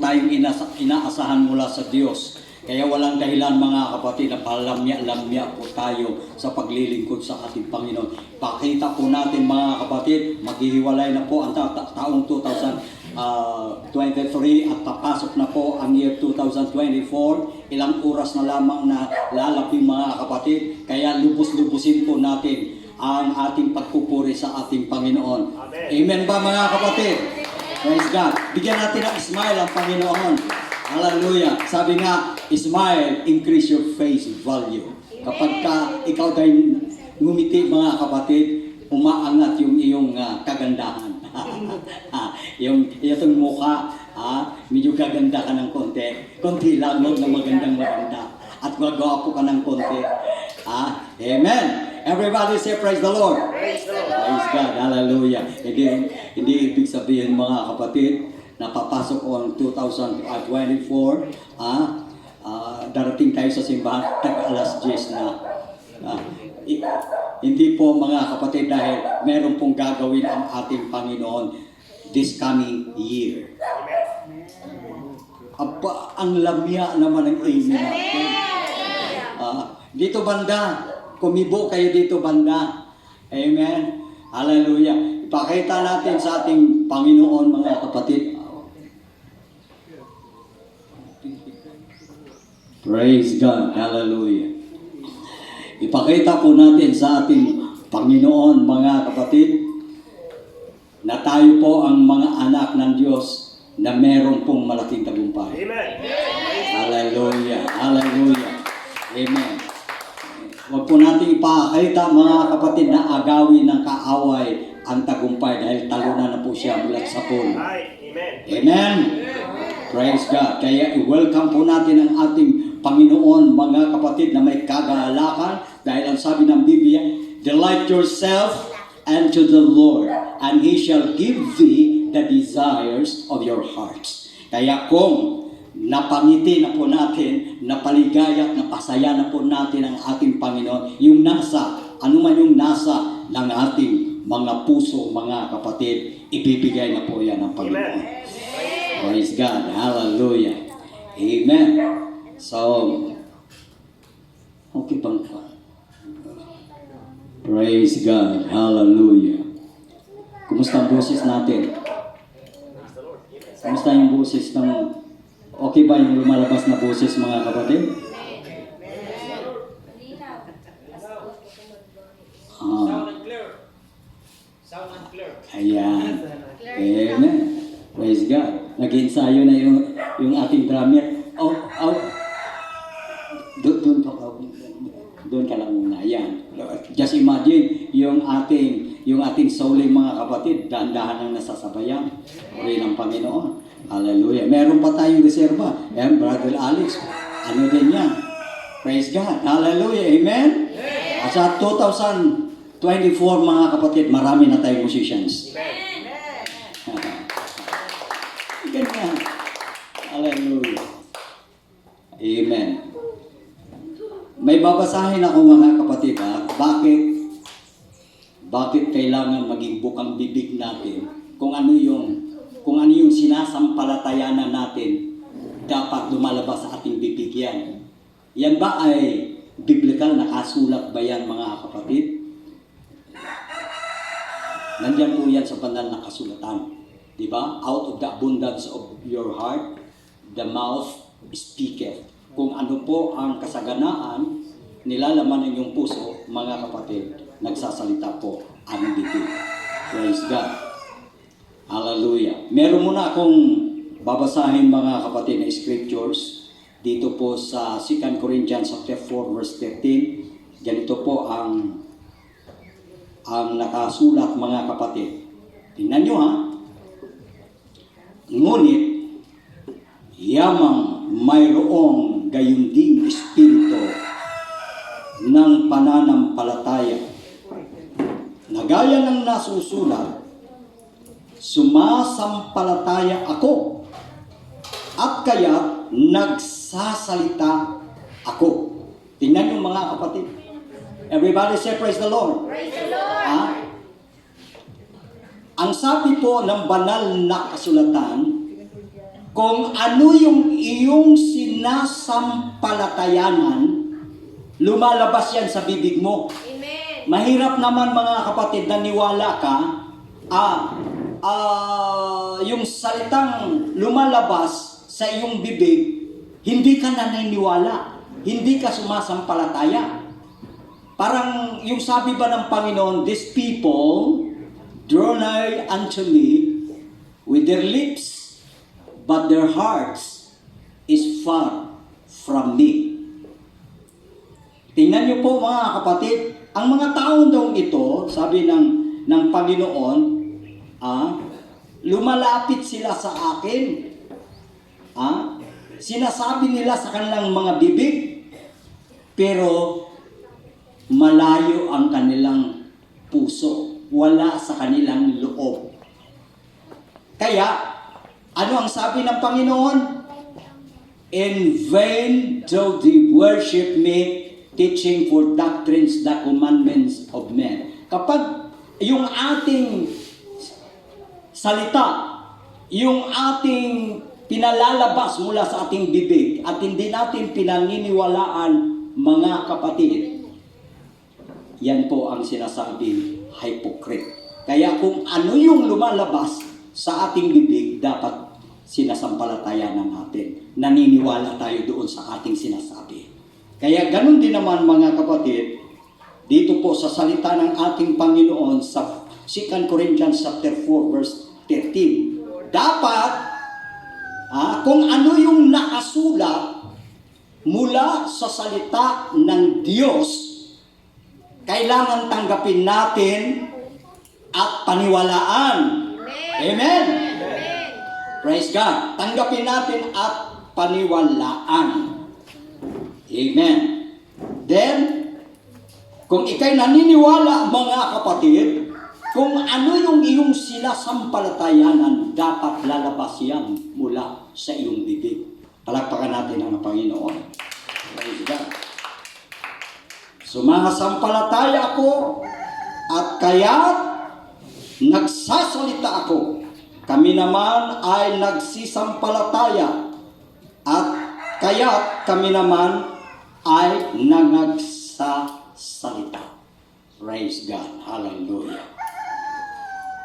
tayong inaasahan mula sa Diyos. Kaya walang dahilan mga kapatid na palamya-lamya po tayo sa paglilingkod sa ating Panginoon. Pakita po natin mga kapatid, maghihiwalay na po ang taong 2023 at papasok na po ang year 2024. Ilang oras na lamang na lalaping mga kapatid. Kaya lubos-lubusin po natin ang ating pagpupuri sa ating Panginoon. Amen ba mga kapatid? Praise God. Bigyan natin ng smile ang Panginoon. Hallelujah. Sabi nga, smile, increase your face value. Kapag ikaw tayo ngumiti mga kapatid, umaangat yung iyong kagandahan. yung mukha, medyo gaganda ka ng konti. Konti lang, huwag na maganda. At magwapo ka ng konti. Amen. Everybody say praise the Lord. Praise the Lord. Praise God. Hallelujah. Hindi ibig sabihin mga kapatid, napapasok ko ang 2024, darating tayo sa simbahan, alas 10 na. Hindi po mga kapatid dahil meron pong gagawin ang ating Panginoon this coming year. Ang lamya naman ng amen natin. Dito banda, kumibo kayo dito banda. Amen. Hallelujah. Ipakita natin sa ating Panginoon mga kapatid. Praise God. Hallelujah. Ipakita po natin sa ating Panginoon mga kapatid na tayo po ang mga anak ng Diyos na meron pong malaking tagumpay. Amen. Hallelujah. Hallelujah. Amen. Huwag po natin ipakita mga kapatid na agawin ng kaaway ang tagumpay dahil talunan na po siya mula sa puno. Amen. Amen. Praise God. Kaya i-welcome po natin ang ating Panginoon mga kapatid na may kagalakan dahil ang sabi ng Biblia, delight yourself unto the Lord and He shall give thee the desires of your hearts. Kaya kung napangiti na po natin, napaligaya at napasaya na po natin ang ating Panginoon, yung nasa, anuman yung nasa ng ating mga puso, mga kapatid, ibibigay na po yan ng Panginoon. Praise God. Hallelujah. Amen. So, okay bang pa? Praise God. Hallelujah. Kumusta ang boses natin? Kumusta yung boses ng... Okay ba yung lumalabas na boses mga kapatid? Sound and clear. Ayan. Amen. Praise God. Nag-ensayo na yung ating drummer. Doon ka lang muna. Ayan. Just imagine yung ating souling mga kapatid, dahan-dahan ang nasasabayan. Puri ng Panginoon. Hallelujah. Meron pa tayong reserva. Ayan, Brother Alex. Ano din yan? Praise God. Hallelujah. Amen? At sa 2024 mga kapatid, marami na tayong musicians. Ganyan. Hallelujah. Amen. May babasahin ako mga kapatid bakit kailangan maging bukang bibig natin kung ano yung sinasampalatayanan natin dapat lumalabas sa ating bibig yan. Yan ba ay biblical, nakasulat ba yan mga kapatid? Nandiyan po yan sa banal na kasulatan. Diba? Out of the abundance of your heart, the mouth speaketh. Kung ano po ang kasaganaan, nilalaman ng iyong puso, mga kapatid, nagsasalita po ang bibig. Praise God. Hallelujah. Meron muna akong babasahin mga kapatid na scriptures dito po sa 2 Corinthians chapter 4 verse 13. Ganito po ang nakasulat mga kapatid. Tingnan nyo ha. Ngunit yamang mayroong gayunding espiritu ng pananampalataya na gaya ng nasusulat, sumasampalataya ako at kaya nagsasalita ako. Tingnan yung mga kapatid. Everybody say praise the Lord. Praise the Lord. Ang sabi po ng banal na kasulatan, kung ano yung iyong sinasampalatayanan, lumalabas yan sa bibig mo. Amen. Mahirap naman mga kapatid na niwala ka, yung salitang lumalabas sa iyong bibig, hindi ka naniniwala, hindi ka sumasampalataya. Parang yung sabi ba ng Panginoon, these people draw nigh unto me with their lips, but their hearts is far from me. Tingnan niyo po mga kapatid, ang mga taong daw ito, sabi ng Panginoon, lumalapit sila sa akin. Sinasabi nila sa kanilang mga bibig, pero malayo ang kanilang puso, wala sa kanilang loob. Kaya, ano ang sabi ng Panginoon? In vain do they worship me, teaching for doctrines the commandments of men. Kapag yung ating salita, yung ating pinalalabas mula sa ating bibig at hindi natin pinaniniwalaan, mga kapatid, yan po ang sinasabing hypocrite. Kaya kung ano yung lumalabas sa ating bibig, dapat sinasampalatayanan natin. Naniniwala tayo doon sa ating sinasabi. Kaya ganun din naman mga kapatid, dito po sa salita ng ating Panginoon sa 2 Corinthians chapter 4 verse 13. Dapat, kung ano yung nakasulat mula sa salita ng Diyos, kailangan tanggapin natin at paniwalaan. Amen. Amen. Praise God. Tanggapin natin at paniwalaan. Amen. Then, kung ikay naniniwala mga kapatid, kung ano yung iyong sinasampalatayanan, dapat lalabas yan mula sa iyong bibig. Palakpakan natin ang Panginoon. Praise God. Sumasampalataya ako at kaya nagsasalita ako. Kami naman ay nagsisampalataya at kaya kami naman ay nagsasalita. Praise God. Hallelujah.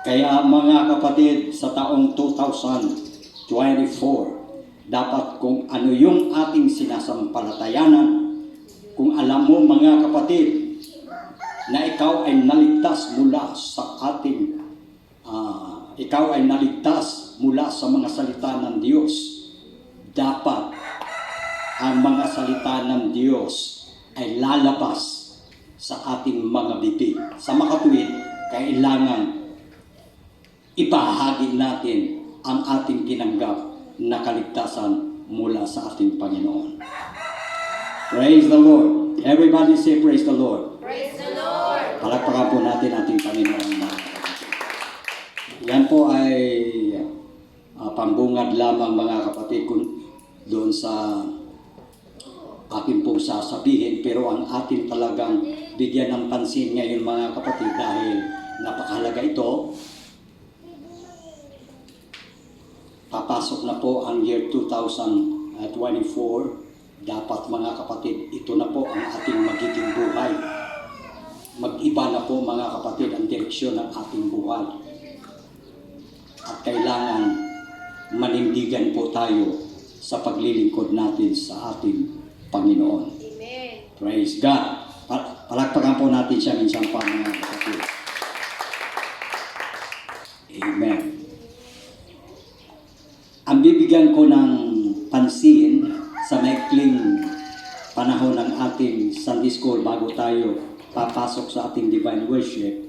Kaya mga kapatid, sa taong 2024, dapat kung ano yung ating sinasampalatayanan, kung alam mo mga kapatid, na ikaw ay naligtas mula sa ating, ikaw ay naligtas mula sa mga salita ng Diyos, dapat ang mga salita ng Diyos ay lalabas sa ating mga bibig. Sa makatuwid, kailangan ipahagi natin ang ating tinanggap na kaligtasan mula sa ating Panginoon. Praise the Lord. Everybody say praise the Lord. Praise the Lord. Palakpakan po natin ating Panginoon. Yan po ay pambungad lamang mga kapatid doon sa akin pong sasabihin, pero ang atin talagang bigyan ng pansin ngayon mga kapatid dahil napakahalaga ito. Papasok na po ang year 2024. Dapat mga kapatid, ito na po ang ating magiging buhay. Mag-iba na po mga kapatid ang direksyon ng ating buhay. At kailangan manindigan po tayo sa paglilingkod natin sa ating Panginoon. Amen. Praise God. Palakpakan po natin siya minsan pa mga kapatid. Amen. Ang bibigyan ko ng pansin sa maikling panahon ng ating Sunday School bago tayo papasok sa ating Divine Worship.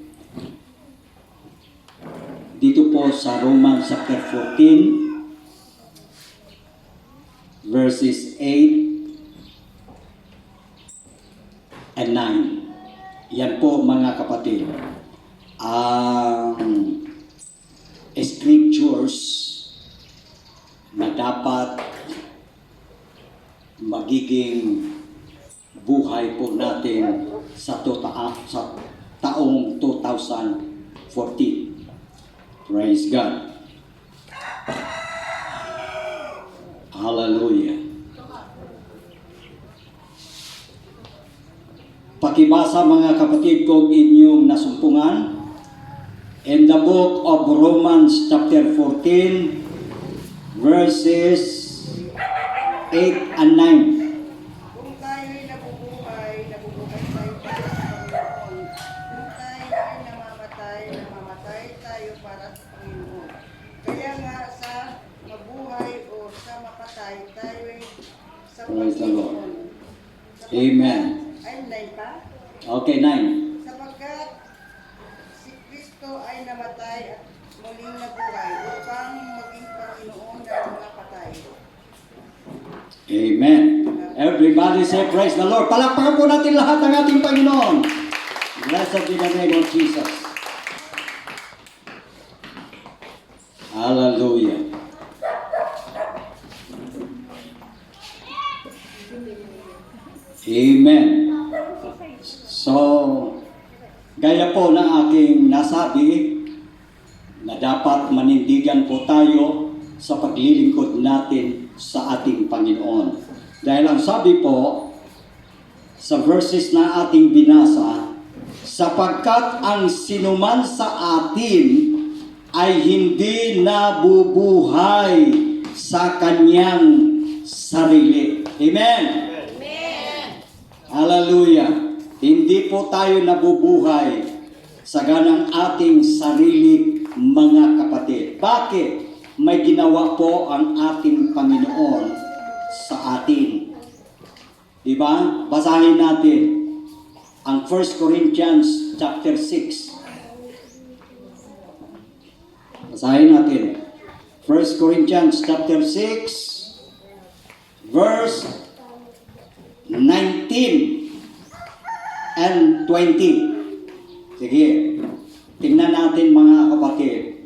Dito po sa Romans chapter 14 verses 8 and 9. Yan po mga kapatid. Ang scriptures na dapat magiging buhay po natin sa taong 2014. Praise God. Hallelujah. Pakibasa mga kapatid ko inyong nasumpungan in the book of Romans chapter 14 verses 8 and 9. Kung tayo'y nabubuhay tayo para sa Panginoon. Kung tayo'y namamatay tayo para sa Panginoon. Kaya nga sa mabuhay o sa mapatay, tayo'y sa Praise the Lord. Panginoon. Amen. Ay, 9 pa? Okay, 9. Sapagkat si Kristo ay namatay at muling nabuhay upang maging Panginoon ng mga patay. Amen. Everybody say praise the Lord. Palakpakan po natin lahat ng ating Panginoon. Blessed be the name of Jesus. Hallelujah. Amen. So, gaya po ng aking nasabi, na dapat manindigan po tayo sa paglilingkod natin sa ating Panginoon. Dahil ang sabi po sa verses na ating binasa, sapagkat ang sinuman sa atin ay hindi nabubuhay sa kanyang sarili. Amen. Amen. Hallelujah. Hindi po tayo nabubuhay sa ganang ating sarili, mga kapatid. Bakit? May ginawa po ang ating Panginoon sa atin. Diba? Basahin natin ang 1 Corinthians chapter 6. Basahin natin. 1 Corinthians chapter 6 verse 19 and 20. Sige, tingnan natin mga kapatid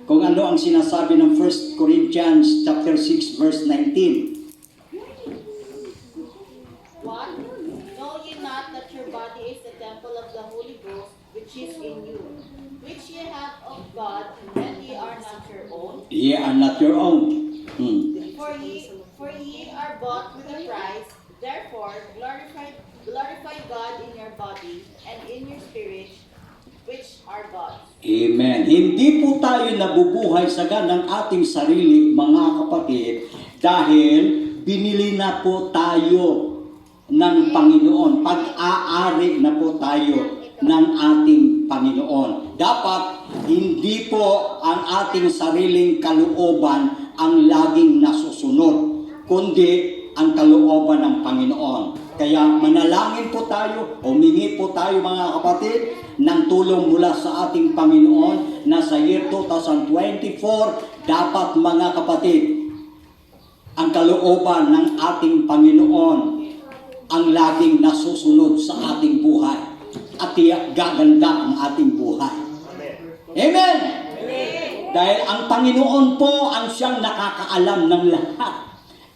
kung ano ang sinasabi ng 1 Corinthians chapter 6 verse 19. What? Know ye not that your body is the temple of the Holy Ghost, which is in you, which ye have of God, and ye are not your own? Ye are not your own. For ye are bought with a price. Therefore, glorify God in your body and in your spirit, which are God's. Amen. Hindi po tayo nabubuhay sa ganang ating sarili, mga kapatid, dahil binili na po tayo ng Panginoon. Pag-aari na po tayo ng ating Panginoon. Dapat hindi po ang ating sariling kalooban ang laging nasusunod, kundi ang kalooban ng Panginoon. Kaya manalangin po tayo, humingi po tayo mga kapatid ng tulong mula sa ating Panginoon na sa year 2024, dapat mga kapatid, ang kalooban ng ating Panginoon ang laging nasusunod sa ating buhay at tiyak gaganda ang ating buhay. Amen! Dahil ang Panginoon po ang siyang nakakaalam ng lahat.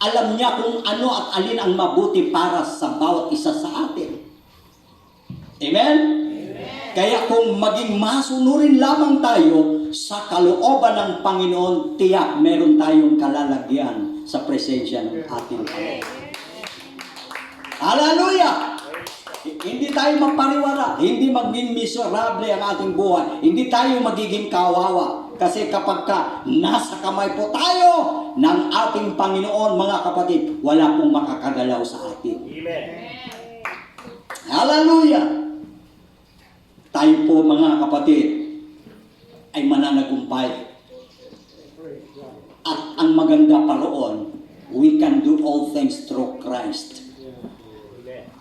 Alam niya kung ano at alin ang mabuti para sa bawat isa sa atin. Amen? Kaya kung maging masunurin lamang tayo sa kalooban ng Panginoon, tiyak meron tayong kalalagyan sa presensya ng ating Panginoon. Hallelujah! Hindi tayo mapariwara, hindi maging miserable ang ating buhay, hindi tayo magiging kawawa. Kasi kapag nasa kamay po tayo ng ating Panginoon, mga kapatid, wala pong makakagalaw sa atin. Amen. Hallelujah! Tayo po mga kapatid ay mananagumpay. At ang maganda pa roon, we can do all things through Christ.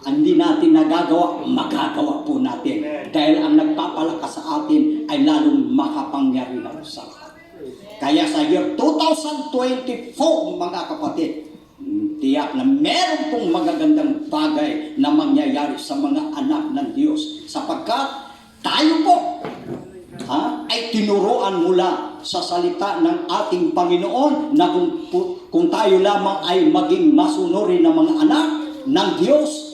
Hindi natin nagagawa, magagawa po natin. Dahil ang nagpapalakas sa atin ay lalong makapangyarihan sa atin. Kaya sa year 2024, mga kapatid, tiyak na meron pong magagandang bagay na mangyayari sa mga anak ng Diyos. Sapagkat tayo po ay tinuruan mula sa salita ng ating Panginoon na kung tayo lamang ay maging masunurin ng mga anak ng Diyos,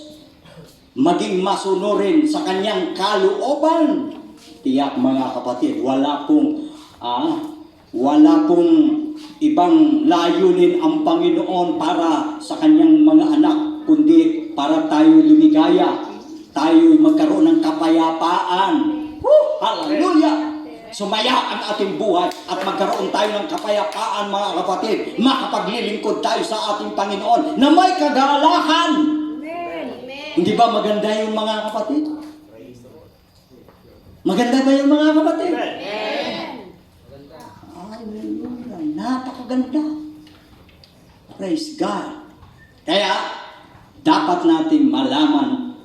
maging masunurin sa kanyang kalooban. Tiyak mga kapatid, wala Wala pong ibang layunin ang Panginoon para sa kanyang mga anak, kundi para tayo lumigaya, tayo magkaroon ng kapayapaan. Hallelujah! Sumaya ang ating buhay at magkaroon tayo ng kapayapaan, mga kapatid. Makapaglilingkod tayo sa ating Panginoon na may kagalakan. Amen. Hindi ba maganda yung mga kapatid? Maganda ba yung mga kapatid? Amen. Hallelujah. Napakaganda. Praise God. Kaya, dapat natin malaman,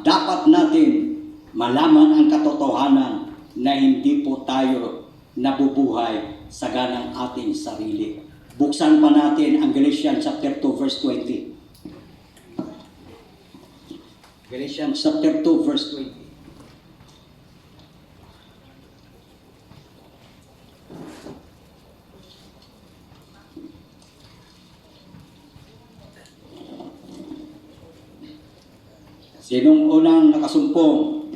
dapat natin malaman ang katotohanan na hindi po tayo nabubuhay sa ganang ating sarili. Buksan pa natin ang Galatians chapter 2 verse 20. Galatians chapter 2 verse 20. Sinong unang nakasumpong?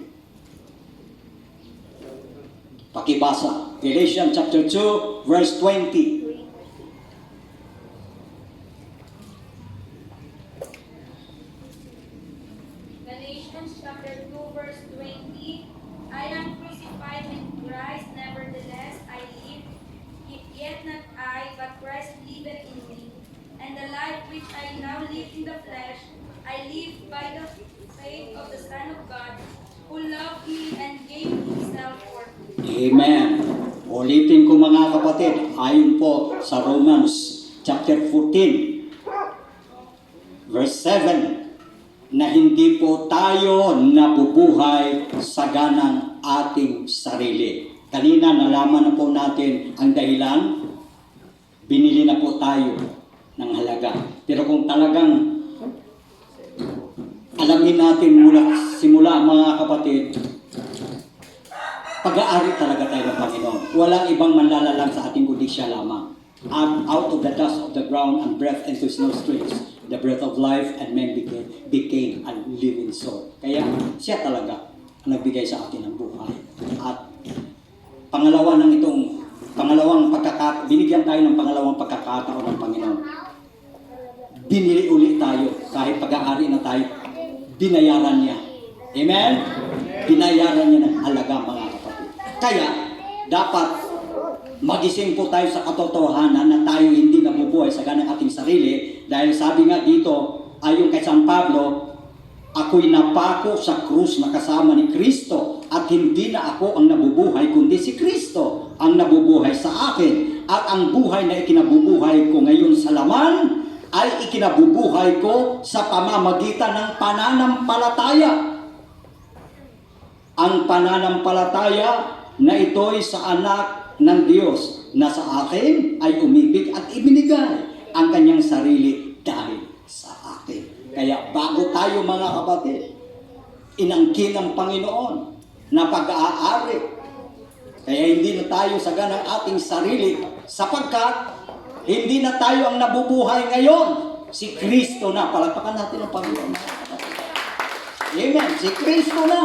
Pakibasa. Galatians chapter 2, verse 20. Galatians chapter 2 verse 20. I am crucified with Christ, nevertheless I live, yet not I, but Christ liveth in me. And the life which I now live in the flesh, I live by the faith of the Son of God, who loved me and gave himself for me. Amen. Ulitin ko mga kapatid, ayon po sa Romans chapter 14, verse 7, na hindi po tayo nabubuhay sa ganang ating sarili. Kanina nalaman na po natin ang dahilan, binili na po tayo ng halaga. Pero kung talagang alamin natin simula mga kapatid, pag-aari talaga tayo ng Panginoon. Walang ibang manlalalang sa ating kundi siya lamang. And out of the dust of the ground and breath into his nostrils, the breath of life, and man became a living soul. Kaya siya talaga ang nagbigay sa atin ng buhay. At binigyan tayo ng pangalawang pagkakataon ng Panginoon. Binili ulit tayo, kahit pag-aari na tayo, binayaran niya. Amen? Binayaran niya ng halaga, mga kapatid. Kaya, dapat magising po tayo sa katotohanan na tayo hindi nabubuhay sa ganang ating sarili, dahil sabi nga dito, ayon kay San Pablo, ako'y napako sa krus na kasama ni Kristo, at hindi na ako ang nabubuhay, kundi si Kristo ang nabubuhay sa akin. At ang buhay na ikinabubuhay ko ngayon sa laman, ay ikinabubuhay ko sa pamamagitan ng pananampalataya. Ang pananampalataya na ito'y sa anak ng Diyos na sa akin ay umibig at ibinigay ang kanyang sarili dahil sa akin. Kaya bago tayo mga kapatid, inangkin ng Panginoon na pag-aari. Kaya hindi na tayo sa ganang ating sarili sapagkat hindi na tayo ang nabubuhay ngayon. Si Kristo na. Palakpakan natin ang Panginoon. Amen. Si Kristo na.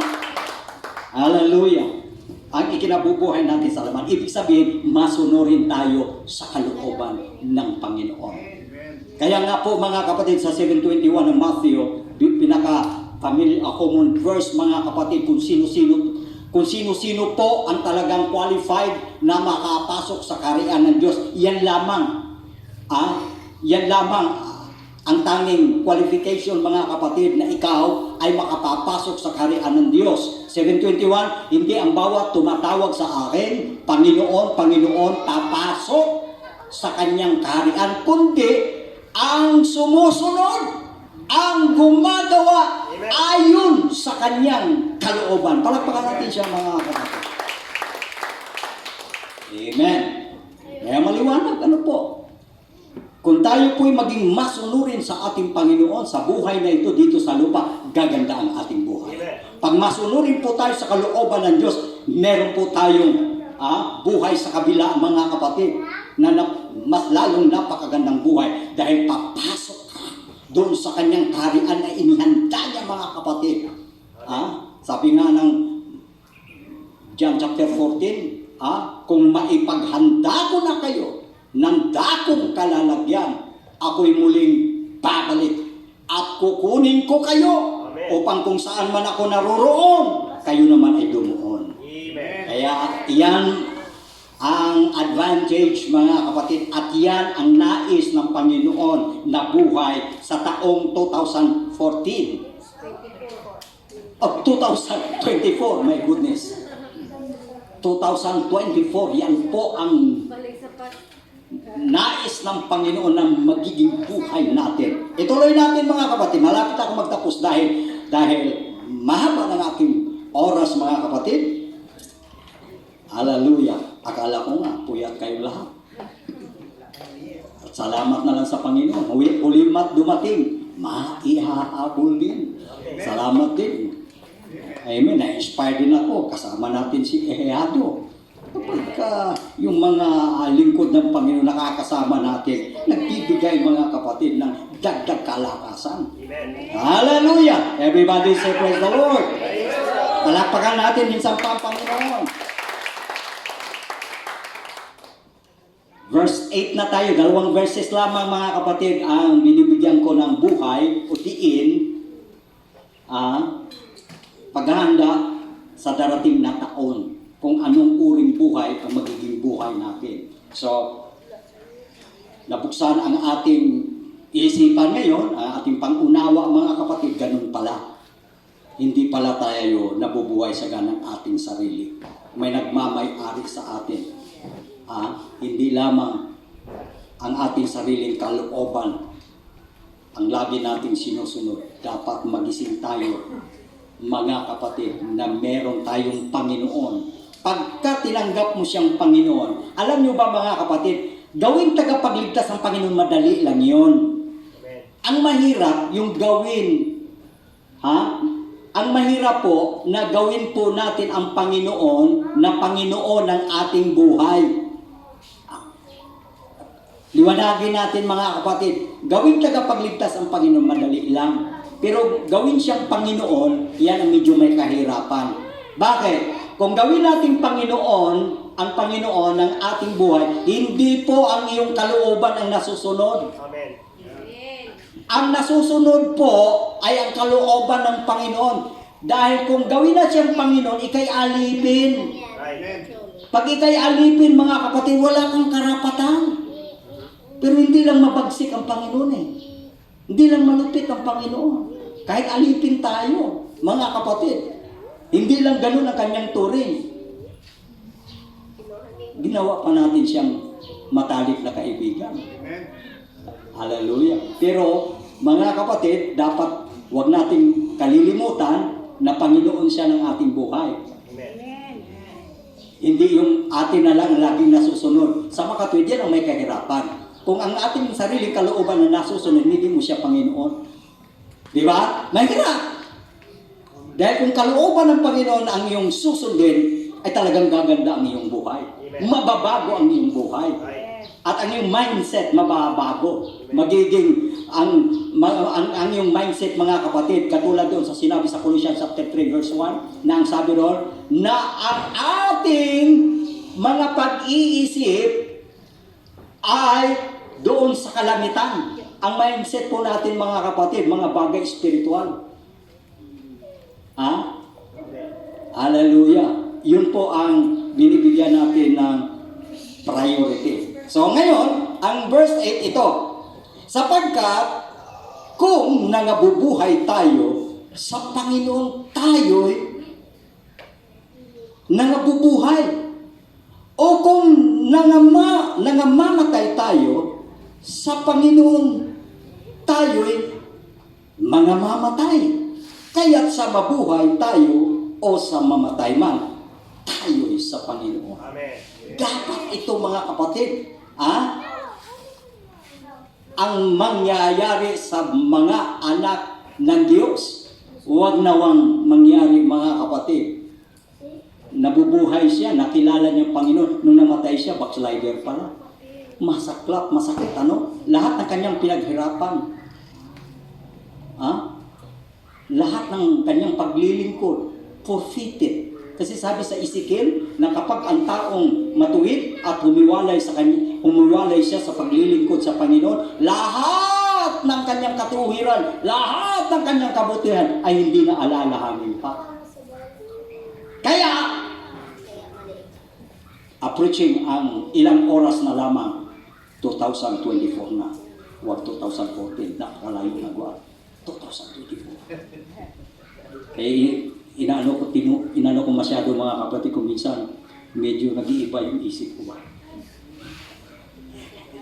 Hallelujah. Ang ikinabubuhay natin sa laman. Ibig sabihin, masunurin tayo sa kalooban ng Panginoon. Kaya nga po mga kapatid, sa 7:21 ng Matthew, common verse mga kapatid, kung sino-sino po ang talagang qualified na makapasok sa kaharian ng Diyos. Yan lamang ang tanging qualification mga kapatid na ikaw ay makapapasok sa kaharian ng Diyos. 7:21, hindi ang bawat tumatawag sa akin, Panginoon, Panginoon, papasok sa kanyang kaharian, kundi ang sumusunod, ang gumagawa ayon sa kanyang kalooban. Palakpakan natin siya mga kapatid. Amen. Kaya maliwanag, ano po? Kung tayo po'y maging masunurin sa ating Panginoon sa buhay na ito dito sa lupa, gaganda ang ating buhay. Pag masunurin po tayo sa kalooban ng Diyos, meron po tayong buhay sa kabila, mga kapatid, na mas lalong napakagandang buhay dahil papasok ka doon sa kanyang kaharian na inihanda niya, mga kapatid. Sabi nga ng John chapter 14, kung maipaghanda ko na kayo ng dakong kalalagyan, ako'y muling babalik at kukunin ko kayo Amen. upang kung saan man ako naroroon, kayo naman ay dumuon. Amen. Kaya iyan ang advantage, mga kapatid, at yan ang nais ng Panginoon na buhay sa taong 2014. Of 2024, my goodness. 2024, yan po ang nais ng Panginoon na magiging buhay natin. Ituloy natin, mga kapatid. Malapit ako magtapos dahil mahaba ng aking oras, mga kapatid. Hallelujah. Akala ko nga, puyat kayo lahat. At salamat na lang sa Panginoon. Ulimat dumating, maihahabol din. Salamat din. Amen. Na-inspire din ako. Kasama natin si Eheyado. Kapag yung mga lingkod ng Panginoon nakakasama natin, nagbibigay, mga kapatid, ng dagdag kalakasan. Amen. Hallelujah! Everybody say praise the Lord. Palakpakan natin minsan pa ang Panginoon. Verse 8 na tayo, 2 verses lamang, mga kapatid, ang binibigyan ko ng buhay o diin, paghahanda sa darating na taon, kung anong uring buhay ang magiging buhay natin. So, nabuksan ang ating isipan ngayon, ang ating pangunawa, mga kapatid, ganun pala. Hindi pala tayo nabubuhay sa ganang ating sarili. May nagmamay-ari sa atin. Hindi lamang ang ating sariling kalooban ang lagi nating sinusunod. Dapat magising tayo, mga kapatid, na meron tayong Panginoon. Pagka tinanggap mo siyang Panginoon, alam nyo ba, mga kapatid, gawin tagapagligtas ng Panginoon, madali lang yon. Ang mahirap, yung gawin, ang mahirap po na gawin po natin ang Panginoon na Panginoon ng ating buhay. Liwanagin natin, mga kapatid, gawin tagapagligtas ang Panginoon, madali lang. Pero gawin siyang Panginoon, yan ang medyo may kahirapan. Bakit? Kung gawin nating Panginoon, ang Panginoon ng ating buhay, hindi po ang iyong kalooban ang nasusunod. Amen. Ang nasusunod po ay ang kalooban ng Panginoon. Dahil kung gawin na siyang Panginoon, ikay alipin. Right. Pag ikay alipin, mga kapatid, wala kang karapatan. Pero hindi lang mabagsik ang Panginoon eh. Hindi lang malupit ang Panginoon. Kahit alipin tayo, mga kapatid. Hindi lang ganun ang kanyang turing. Ginawa pa natin siyang matalik na kaibigan. Hallelujah. Pero, mga kapatid, dapat huwag nating kalilimutan na Panginoon siya ng ating buhay. Amen. Hindi yung atin na lang laging nasusunod. Sa makatwid, yan ang may kahirapan. Kung ang ating sariling kalooban na nasusunod, hindi mo siya Panginoon. Di ba? Mahirap. Dahil kung kalooban ng Panginoon ang iyong susundin, ay talagang gaganda ang iyong buhay. Amen. Mababago ang iyong buhay. Right. At ang iyong mindset mababago. Magiging ang iyong mindset, mga kapatid, katulad doon sa sinabi sa Colossians chapter 3 verse 1, na ang sabi doon, na ang ating mga pag-iisip ay doon sa kalamitan. Ang mindset po natin, mga kapatid, mga bagay spiritual. Hallelujah. Yun po ang binibigyan natin ng priority. So ngayon, ang verse 8 ito. Sapagkat kung nangabubuhay tayo sa Panginoon, tayo'y nangabubuhay. O kung nangamamatay tayo sa Panginoon, tayo'y mangamamatay. Kaya't sa mabuhay tayo o sa mamatay man, tayo'y sa Panginoon. Amen. Dapat ito, mga kapatid, ang mangyayari sa mga anak ng Diyos. Huwag nawang mangyari, mga kapatid. Nabubuhay siya, nakilala niya ang Panginoon. Nung namatay siya, backslider pala. Masaklap, masakit, lahat ng kanyang pinaghirapan. Lahat ng kanyang paglilingkod, forfeited. Kasi sabi sa Ezekiel na kapag ang taong matuwid at humiwalay siya sa paglilingkod sa Panginoon, lahat ng kanyang katuwiran, lahat ng kanyang kabutihan ay hindi na alalahanin pa. Kaya, approaching ang ilang oras na lamang, 2024 na. Huwag 2014, nakakalayo na gwa. 2024. Eh, inaano ko masyado mga kapatid ko minsan, medyo nag-iiba yung isip ko ba.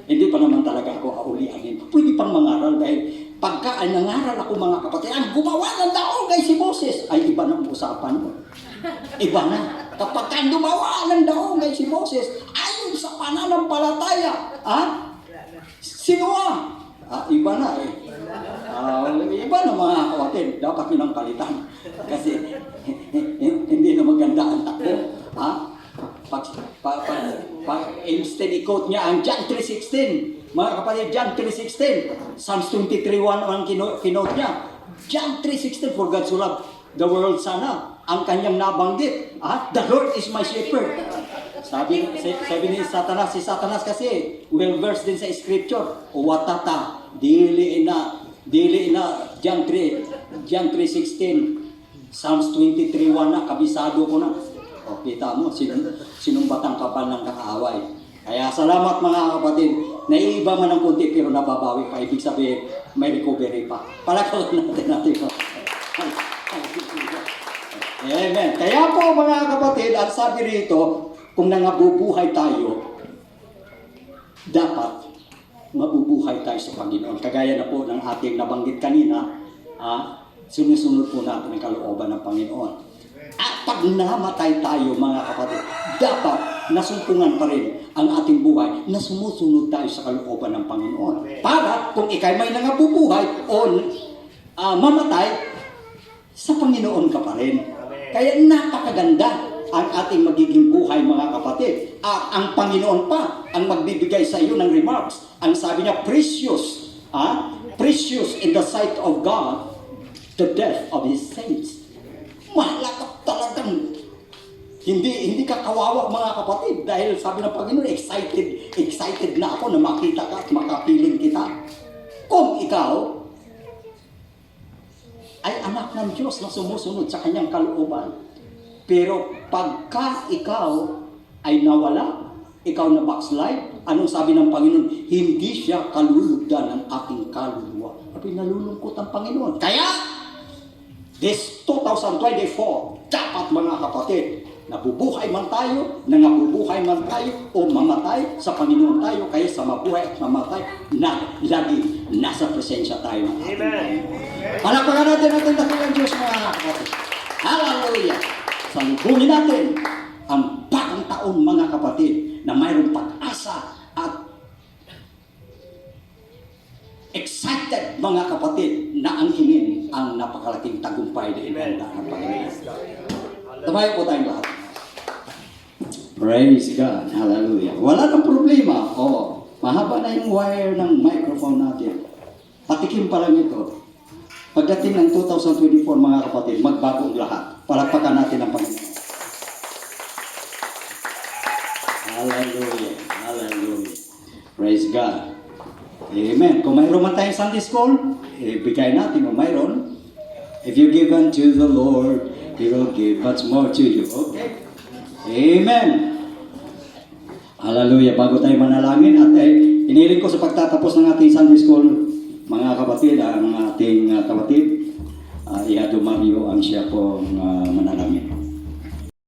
Hindi pa naman talaga ako aulianin. Pwede pang mangaral dahil pagka nangaral ako mga kapatid, ang gumawa ng daong kay si Moses, ay iba na ang usapan mo. Iba na. Kapag ka gumawa ng daong kay si Moses, ayon sa pananampalataya, sinuwa. Iba na eh. Iba na mga kapatid, dapat yun ang palitan. Kasi hindi na maganda ang takbo. Instead i-quote niya ang John 3:16. Mga kapatid, John 3:16. Psalms 23:1 ang kinote niya. John 3:16, for God so loved the world sana. Ang kanyang nabanggit. The Lord is my shepherd. Sabi ni Satanas, si Satanas kasi well versed din sa scripture. Watata, dili na John 3:16. Psalms 23:1 na, kabisado ko na. O, kita mo, sinumbatang kapal ng kakaaway. Kaya salamat mga kapatid, naiiba man ng kunti pero nababawi pa. Ibig sabihin, may recovery pa. Palakpakan natin. Amen. Kaya po mga kapatid, at sabi rito, kung nangabubuhay tayo, dapat mabubuhay tayo sa Panginoon. Kagaya na po ng ating nabanggit kanina, sinusunod po natin ang kalooban ng Panginoon. At pag namatay tayo mga kapatid, dapat nasumpungan pa rin ang ating buhay na sumusunod tayo sa kalooban ng Panginoon. Para kung ikay may nangabubuhay o mamatay, sa Panginoon ka pa rin. Kaya napakaganda ang ating magiging buhay mga kapatid. At ang Panginoon pa ang magbibigay sa iyo ng remarks. Ang sabi niya, precious in the sight of God, the death of His saints. Mahalaga talagang hindi ka kawawa mga kapatid dahil sabi ng Panginoon, excited na ako na makita ka at makapiling kita. Kung ikaw ay anak ng Diyos na sumusunod sa kanyang kalooban. Pero pagka ikaw ay nawala, ikaw na backslide, anong sabi ng Panginoon? Hindi siya kalulugdan ng aking kaluluwa. Sabi, nalulungkot ang Panginoon. Kaya, this 2024, dapat mga kapatid, nabubuhay man tayo, nangabubuhay man tayo, o mamatay, sa Panginoon tayo, kaya sa mabuhay at mamatay, na lagi nasa presensya tayo ng ating Panginoon. Palakpakan natin ang dakilang Diyos mga kapatid. Hallelujah! Salubungin natin ang bagong taon mga kapatid na mayroong pag-asa at excited mga kapatid na angkinin ang napakalaking tagumpay na inanda ng Panginoon. Tumayo po tayong lahat. Praise God. Hallelujah. Wala nang problema. Mahaba na yung wire ng microphone natin. Patikim pa lang ito. Pagdating ng 2024 mga kapatid, magbago lahat. Palakpakan natin ang Panginoon. Hallelujah. Hallelujah. Praise God. Amen. Kung mayroon man tayong Sunday school, bigay natin kung mayroon. If you give unto the Lord, He will give much more to you. Okay? Amen. Hallelujah. Bago tayo manalangin at iniling ko sa pagtatapos ng ating Sunday school, mga kapatid, ang ating kapatid, Ihado Mario ang siya po